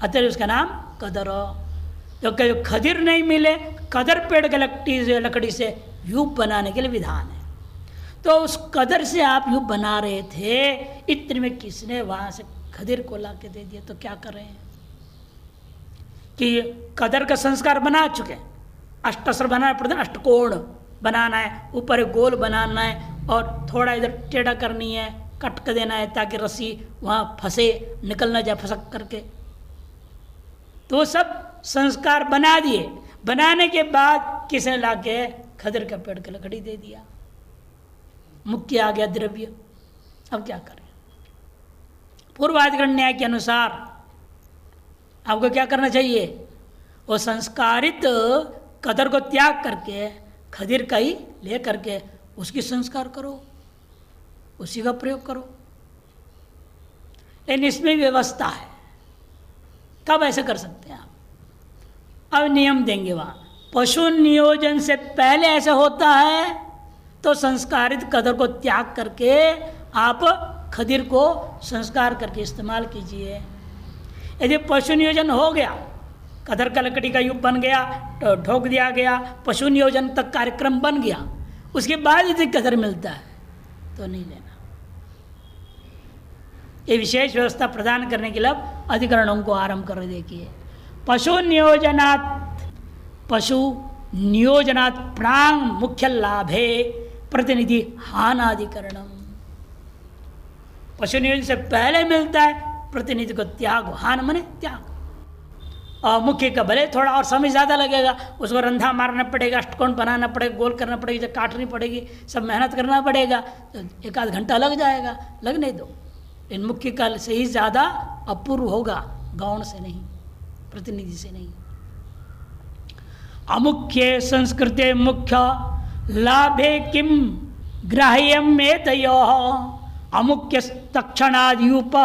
अतः उसका नाम कदर। तो खदिर नहीं मिले, कदर पेड़ के लकड़ी से यूप बनाने के लिए विधान है। तो उस कदर से आप यूप बना रहे थे, इतने में किसने वहां से खदिर को ला के दे दिया, तो क्या कर रहे हैं कि कदर का संस्कार बना चुके, अष्टसर बनाना पड़ता है, अष्टकोण बनाना है, ऊपर गोल बनाना है और थोड़ा इधर टेढ़ा करनी है, कट कर देना है ताकि रस्सी वहाँ फंसे, निकल ना जाए फसक करके। तो सब संस्कार बना दिए, बनाने के बाद किसने लाके खदर का पेड़ की लकड़ी दे दिया, मुख्य आ गया द्रव्य। अब क्या करें, पूर्वाधिकरण न्याय के अनुसार आपको क्या करना चाहिए, वो संस्कारित कदर को त्याग करके खदीर का ही ले करके उसकी संस्कार करो, उसी का प्रयोग करो। लेकिन इसमें व्यवस्था है, कब ऐसे कर सकते हैं आप। अब नियम देंगे वहाँ, पशु नियोजन से पहले ऐसा होता है तो संस्कारित कदर को त्याग करके आप खदीर को संस्कार करके इस्तेमाल कीजिए। यदि पशु नियोजन हो गया, कदर का लकड़ी का युग बन गया, तो ठोक दिया गया, पशु नियोजन तक कार्यक्रम बन गया, उसके बाद यदि कदर मिलता है तो नहीं लेना। ये विशेष व्यवस्था प्रदान करने के लिए अधिकरणों को आरंभ कर देखिए। पशु नियोजनात् प्रांग मुख्य लाभे प्रतिनिधि हानाधिकरणम। पशु नियोजन से पहले मिलता है प्रतिनिधि को त्याग, हान मने त्याग। और मुख्य का भले थोड़ा और समय ज़्यादा लगेगा, उसको रंधा मारना पड़ेगा, अष्टकोण बनाना पड़ेगा, गोल करना पड़ेगा, जब काटनी पड़ेगी, सब मेहनत करना पड़ेगा, तो एक आध घंटा लग जाएगा, लगने दो। इन मुख्य काल से ही ज़्यादा अपूर्व होगा, गौण से नहीं, प्रतिनिधि से नहीं। अमुख्य संस्कृते मुख्य लाभे किम ग्राह्यम एतयोः अमुख्य तक्षणाद्यूप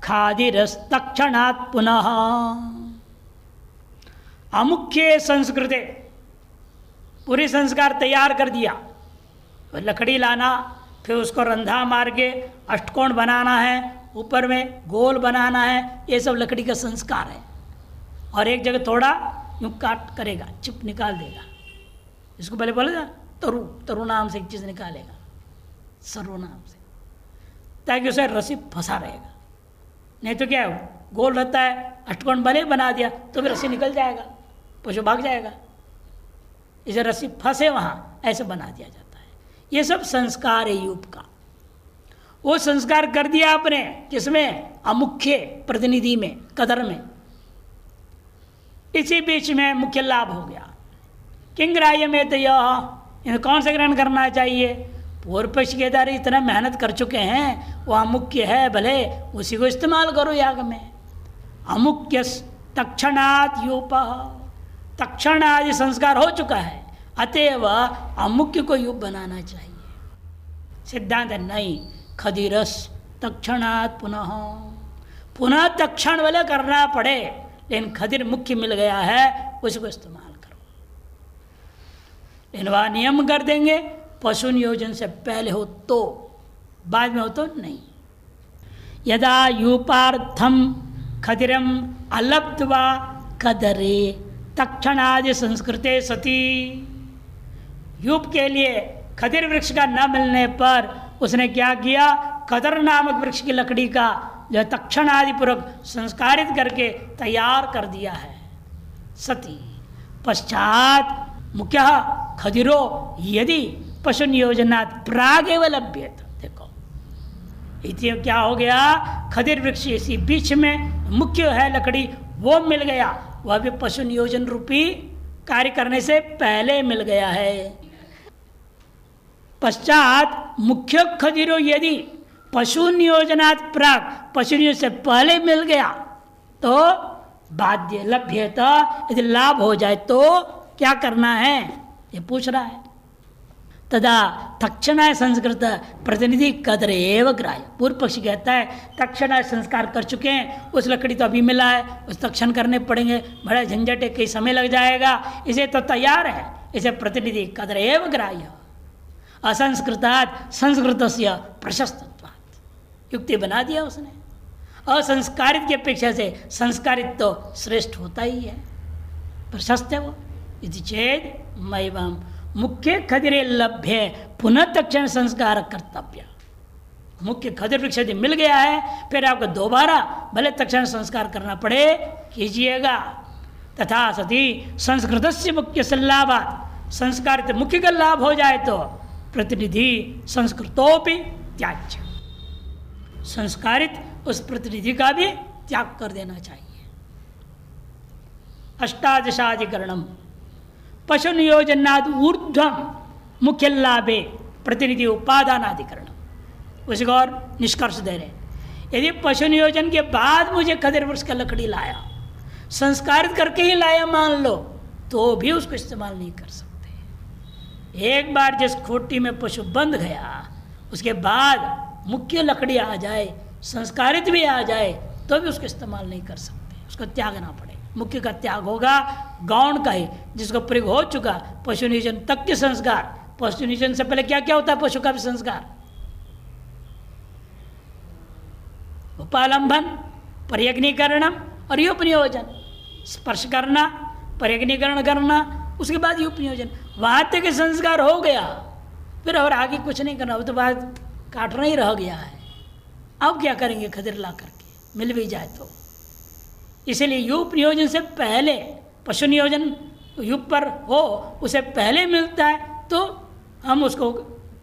खादिरस्तक्षणात् पुनः। अमुख्य संस्कृते, पूरी संस्कार तैयार कर दिया, लकड़ी लाना, फिर उसको रंधा मार के अष्टकोण बनाना है, ऊपर में गोल बनाना है, ये सब लकड़ी का संस्कार है। और एक जगह थोड़ा यूँ काट करेगा, चिप निकाल देगा, इसको पहले बोलेगा तरु नाम से एक चीज़ निकालेगा, सर्व नाम से, ताकि उसे रस्सी फंसा रहेगा। नहीं तो क्या है, गोल रहता है, अष्टकोण भले बना दिया तो भी रस्सी निकल जाएगा, पशु भाग जाएगा, इसे रस्सी फंसे वहाँ, ऐसे बना दिया जाता है। ये सब संस्कार है यूप का। वो संस्कार कर दिया आपने किसमें, अमुख्य प्रतिनिधि में, कदर में। इसी बीच में मुख्य लाभ हो गया। किंग्राह्य में तो यह कौन सा ग्रहण करना चाहिए, पूर्व पक्ष के द्वारा इतना मेहनत कर चुके हैं, वह अमुख्य है, भले उसी को इस्तेमाल करो याग में। अमुख्य तक्षणात् यूप, तक्षण आदि संस्कार हो चुका है, अतएव अमुख्य को यूप बनाना चाहिए। सिद्धांत नहीं, खदीरस तक्षणात् पुनः, पुनः तक्षण वाले करना पड़े, लेकिन खदीर मुख्य मिल गया है, उसको इस्तेमाल करो। लेकिन वह नियम कर देंगे, पशु नियोजन से पहले हो तो, बाद में हो तो नहीं। यदा यूपार्थम खदिरम अलब्ध्वा कदरे तक्षणादि संस्कृते सती, यूप के लिए खदिर वृक्ष का न मिलने पर उसने क्या किया, कदर नामक वृक्ष की लकड़ी का जो तक्षण आदि पूर्वक संस्कारित करके तैयार कर दिया है। सती पश्चात मुख्य खदिरो यदि पशु नियोजनात् प्रागेव लभ्येत। देखो इति क्या हो गया, खदिर वृक्ष इसी बीच में मुख्य है लकड़ी, वो मिल गया, वह भी पशु नियोजन रूपी कार्य करने से पहले मिल गया है। पश्चात मुख्य खदिरो यदि पशु नियोजनात् प्राक पशु नियोजन से पहले मिल गया तो बाध्य लभ्यता, यदि लाभ हो जाए तो क्या करना है ये पूछ रहा है। तदा तक्षणाय संस्कृत प्रतिनिधि कदर एवं ग्राह्य। पूर्व पक्षी कहता है तक्षणाय संस्कार कर चुके हैं, उस लकड़ी तो अभी मिला है, उस तक्षण करने पड़ेंगे, बड़ा झंझट है, कई समय लग जाएगा, इसे तो तैयार है, इसे प्रतिनिधि कदर एवं ग्राह्य। असंस्कृतात् संस्कृतस्य प्रशस्तत्वात्, युक्ति बना दिया उसने। असंस्कारित की अपेक्षा से संस्कारित तो श्रेष्ठ होता ही है, प्रशस्त है वो। यदि चेद मैवम मुख्य खदिरे लभ्य पुनः तक्षण संस्कार कर्तव्य। मुख्य खदिर वृक्ष यदि मिल गया है फिर आपको दोबारा भले तक्षण संस्कार करना पड़े कीजिएगा। तथा सती संस्कृतस्य मुख्य से लाभात्, संस्कारित मुख्य का लाभ हो जाए तो प्रतिनिधि संस्कृतोपि त्याज्य, संस्कारित उस प्रतिनिधि का भी त्याग कर देना चाहिए। अष्टादशाधिकरणम पशु नियोजनाद ऊर्ध्वम मुख्य लाभे प्रतिनिधि उपादानाधिकरण। उसको और निष्कर्ष दे रहे, यदि पशु नियोजन के बाद मुझे खदिर वृक्ष का लकड़ी लाया, संस्कारित करके ही लाया मान लो, तो भी उसको इस्तेमाल नहीं कर सकते। एक बार जिस खोटी में पशु बंध गया उसके बाद मुख्य लकड़ी आ जाए, संस्कारित भी आ जाए, तो भी उसको इस्तेमाल नहीं कर सकते, उसको त्यागना पड़ेगा। मुख्य का त्याग होगा गौण का ही, जिसको प्रयोग हो चुका पशु नियोजन तक के संस्कार। पशु नियोजन से पहले क्या क्या होता है पशु का भी संस्कार? उपालंबन, पर्यग्नीकरणम और युपनियोजन। स्पर्श करना, पर्यग्नीकरण करना, उसके बाद युपनियोजन। वहां तक संस्कार हो गया, फिर और आगे कुछ नहीं करना, वो तो बाद काटना ही रह गया है। अब क्या करेंगे खदिर ला करके, मिल भी जाए तो। इसलिए युप नियोजन से पहले, पशु नियोजन युप पर हो उसे पहले मिलता है तो हम उसको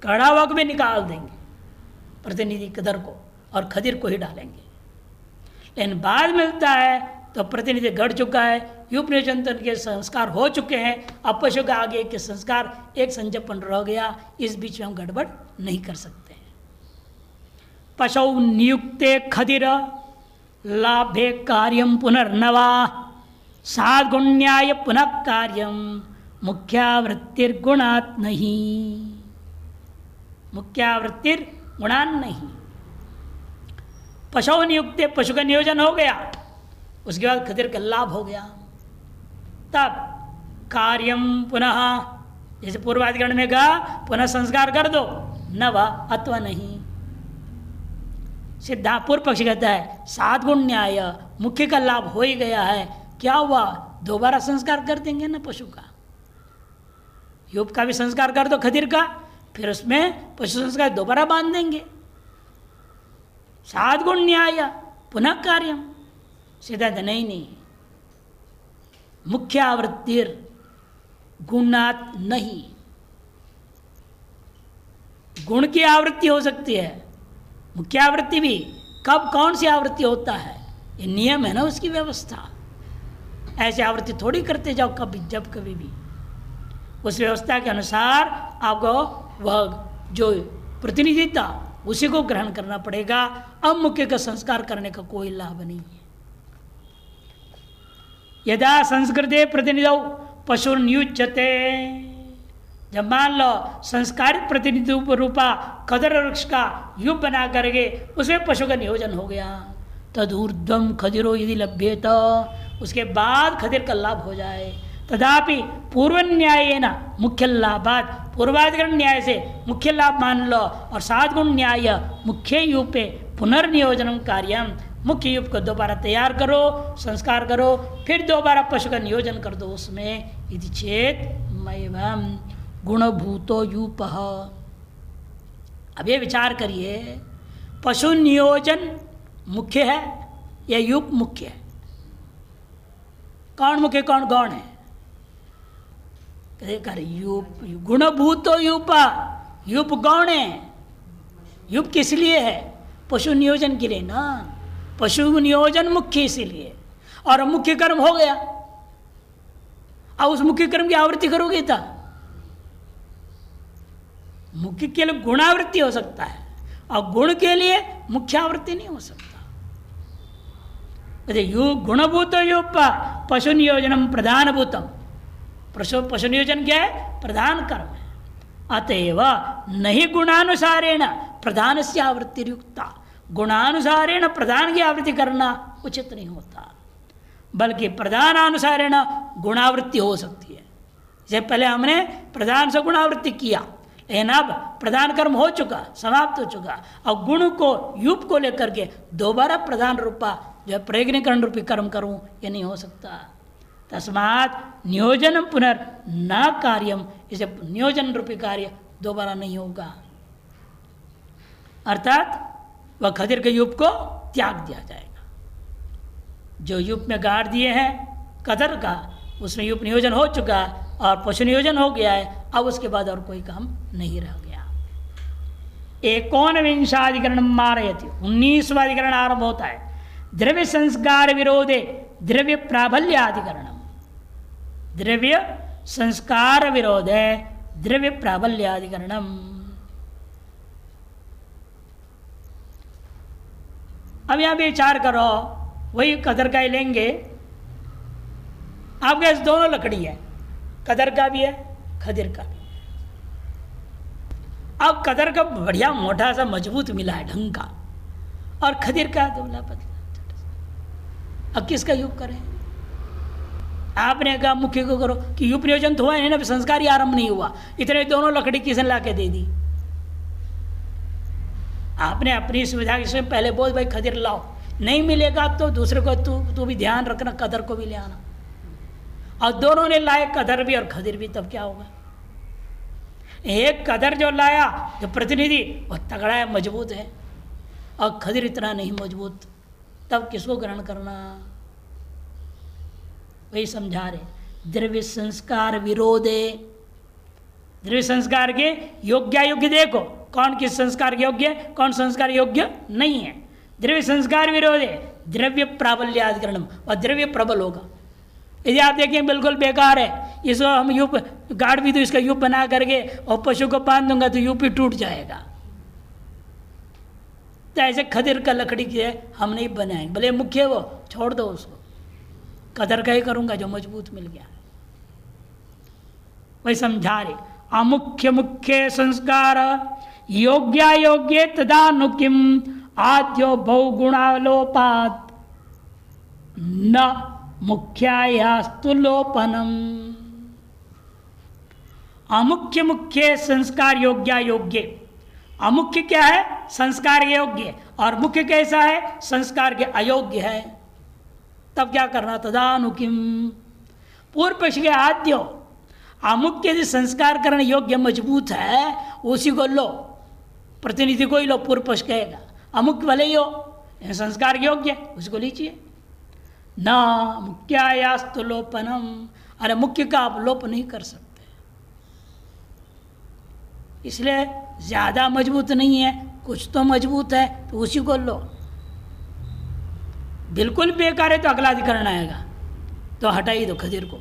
कड़ा वक में निकाल देंगे, प्रतिनिधि कदर को, और खदिर को ही डालेंगे। लेकिन बाद मिलता है तो प्रतिनिधि गढ़ चुका है, युप नियोजन के संस्कार हो चुके हैं, अब पशु का आगे के संस्कार एक संजपन रह गया, इस बीच में हम गड़बड़ नहीं कर सकते। पशु नियुक्ते खदिर लाभे कार्यम पुनर्नवा साधगुण्याय पुनः कार्यम मुख्यावृत्तिर्गुणात् नहीं, मुख्यावृत्तिर्गुणात् नहीं। पशु नियुक्त, पशु का नियोजन हो गया, उसके बाद खदिर का लाभ हो गया, तब कार्यम पुनः, जैसे पूर्वाधिकरण में कहा पुनः संस्कार कर दो, नवा अथवा नहीं। सिद्धांत पूर्व पक्ष कहता है सात गुण न्याय, मुख्य का लाभ हो ही गया है, क्या हुआ दोबारा संस्कार कर देंगे ना पशु का। युप का भी संस्कार कर दो खदिर का, फिर उसमें पशु संस्कार दोबारा बांध देंगे। सात गुण न्याय पुनः कार्यम। सिद्धांत नहीं, मुख्यावृत्तिर गुणात नहीं। गुण की आवृत्ति हो सकती है, मुख्य आवृत्ति भी कब कौन सी आवृत्ति होता है ये नियम है ना उसकी व्यवस्था। ऐसे आवृत्ति थोड़ी करते जाओ कभी जब कभी भी, उस व्यवस्था के अनुसार आपको वह जो प्रतिनिधिता उसी को ग्रहण करना पड़ेगा। अब मुख्य का संस्कार करने का कोई लाभ नहीं है। यदा संस्कृते प्रतिनिधौ पशु नियुज्यते, जब मान लो संस्कारित प्रतिनिधि रूपा खदर वृक्ष का युग बना करके उसमें पशु का नियोजन हो गया, तदूर्ध्वम खदिरो यदि लभ्येत, उसके बाद खदिर का लाभ हो जाए, तदापि पूर्व न्याय न मुख्य लाभात, पूर्वाधिकरण न्याय से मुख्य लाभ मान लो, और सात गुण न्याय मुख्य यूपे पुनर्नियोजन कार्यम, मुख्य युग को दोबारा तैयार करो, संस्कार करो, फिर दोबारा पशु का नियोजन कर दो उसमें। यदि चेत मैवम गुणभूतो यूप। अब ये विचार करिए, पशु नियोजन मुख्य है या यूप मुख्य है? कौन मुख्य कौन गौण है? यूप गुणभूतो यूप, यूप गौण है। यूप किस लिए है? पशु नियोजन के लिए ना। पशु नियोजन मुख्य इसीलिए, और मुख्य कर्म हो गया, अब उस मुख्य कर्म की आवृत्ति करोगे था मुख्य के लिए गुणावृत्ति हो सकता है और गुण के लिए मुख्यावृत्ति नहीं हो सकता। गुणभूत युप पशु नियोजनम प्रधानभूतम। पशु नियोजन क्या है? प्रधान कर्म है। अतएव नहीं गुणानुसारेण प्रधान से आवृत्ति युक्ता, गुणानुसारेण प्रधान की आवृत्ति करना उचित नहीं होता, बल्कि प्रधानानुसारेण गुणावृत्ति हो सकती है। जैसे पहले हमने प्रधान से गुणावृत्ति किया, लेकिन अब प्रधान कर्म हो चुका, समाप्त हो चुका, और गुण को युप को लेकर के दोबारा प्रधान रूपा जो है प्रयोगनीकरण रूपी कर्म करूं, ये नहीं हो सकता। तस्मात् नियोजन पुनर् न कार्यम, इसे नियोजन रूपी कार्य दोबारा नहीं होगा। अर्थात वह खदिर के युप को त्याग दिया जाएगा। जो युप में गाड़ दिए हैं कदर का, उसमें युप नियोजन हो चुका और पशु नियोजन हो गया है, अब उसके बाद और कोई काम नहीं रह गया। 19वाधिकरण मारयति, 19वां अधिकरण आरंभ होता है। द्रव्य संस्कार विरोधे द्रव्य प्राबल्याधिकरणम। द्रव्य संस्कार विरोध है द्रव्य प्राबल्याधिकरणम। अब यहां विचार करो, वही कदर का ही लेंगे। आपके पास दोनों लकड़ी है, कदर का भी है खदिर का भी। अब कदर का बढ़िया मोटा सा मजबूत मिला है ढंग का, और खदिर का दुबला पतला। अब किसका युप करें? आपने कहा मुख्य को करो कि युप नियोजन तो हुआ है ना, संस्कार ही आरंभ नहीं हुआ, इतने दोनों लकड़ी किसने ला के दे दी? आपने अपनी सुविधा से पहले बोल भाई खदिर लाओ, नहीं मिलेगा तो दूसरे को तू भी ध्यान रखना, कदर को भी ले आना। और दोनों ने लाए कदर भी और खदिर भी, तब क्या होगा? एक कदर जो लाया जो प्रतिनिधि वह तगड़ा है, मजबूत है, और खदिर इतना नहीं मजबूत, तब किसको ग्रहण करना? वही समझा रहे। द्रव्य संस्कार विरोधे, द्रव्य संस्कार के योग्य देखो कौन किस संस्कार के योग्य है, कौन संस्कार योग्य नहीं है। द्रव्य संस्कार विरोधे द्रव्य प्राबल्याधिकरणम, और द्रव्य प्रबल होगा। यदि आप देखें बिल्कुल बेकार है, इसको हम यूप गाड़ भी तो इसका यूप बना करके और पशु को बांध दूंगा तो यूप ही टूट जाएगा। तो ऐसे खदिर का लकड़ी के हम नहीं बनाएंगे, भले मुख्य वो छोड़ दो उसको, कदर का ही करूंगा जो मजबूत मिल गया। वही समझा रहे। अमुख्य मुख्य संस्कार योग्यायोग्य तदानुकिम आद्यो बहुगुणालोपात न मुख्यायास्तु लोपनम। अमुख्य मुख्य संस्कार योग्यायोग्य, अमुख्य क्या है? संस्कार के योग्य, और मुख्य कैसा है? संस्कार के अयोग्य है। तब क्या करना? तदानुकिम, पूर्व पक्ष के आद्यो, अमुख्य यदि संस्कार करने योग्य मजबूत है उसी को लो, प्रतिनिधि को ही लो, पूर्व पक्ष कहेगा। अमुख्य भले ही हो, संस्कार योग्य उसको लीजिए। न मुख्यायास्तु लोपनम, अरे मुख्य का आप लोप नहीं कर सकते, इसलिए ज्यादा मजबूत नहीं है, कुछ तो मजबूत है तो उसी को लो। बिल्कुल बेकार है तो अगला अधिकरण आएगा तो हटा ही दो खदिर को।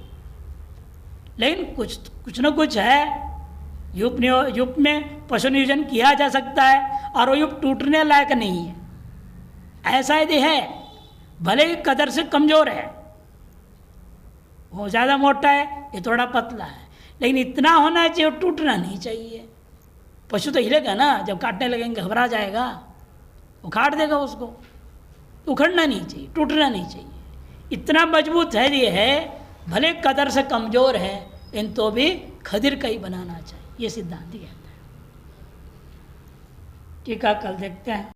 लेकिन कुछ न कुछ है, युप में पशु नियोजन किया जा सकता है और वो युप टूटने लायक नहीं है, ऐसा यदि है, भले ही कदर से कमजोर है, वो ज़्यादा मोटा है ये थोड़ा पतला है, लेकिन इतना होना चाहिए, वो टूटना नहीं चाहिए। पशु तो हिलेगा ना, जब काटने लगेंगे घबरा जाएगा, वो काट देगा उसको, उखड़ना नहीं चाहिए, टूटना नहीं चाहिए। इतना मजबूत है ये है, भले कदर से कमजोर है, इन तो भी खदिर का ही बनाना चाहिए, ये सिद्धांत कहता है। ठीक है, कल देखते हैं।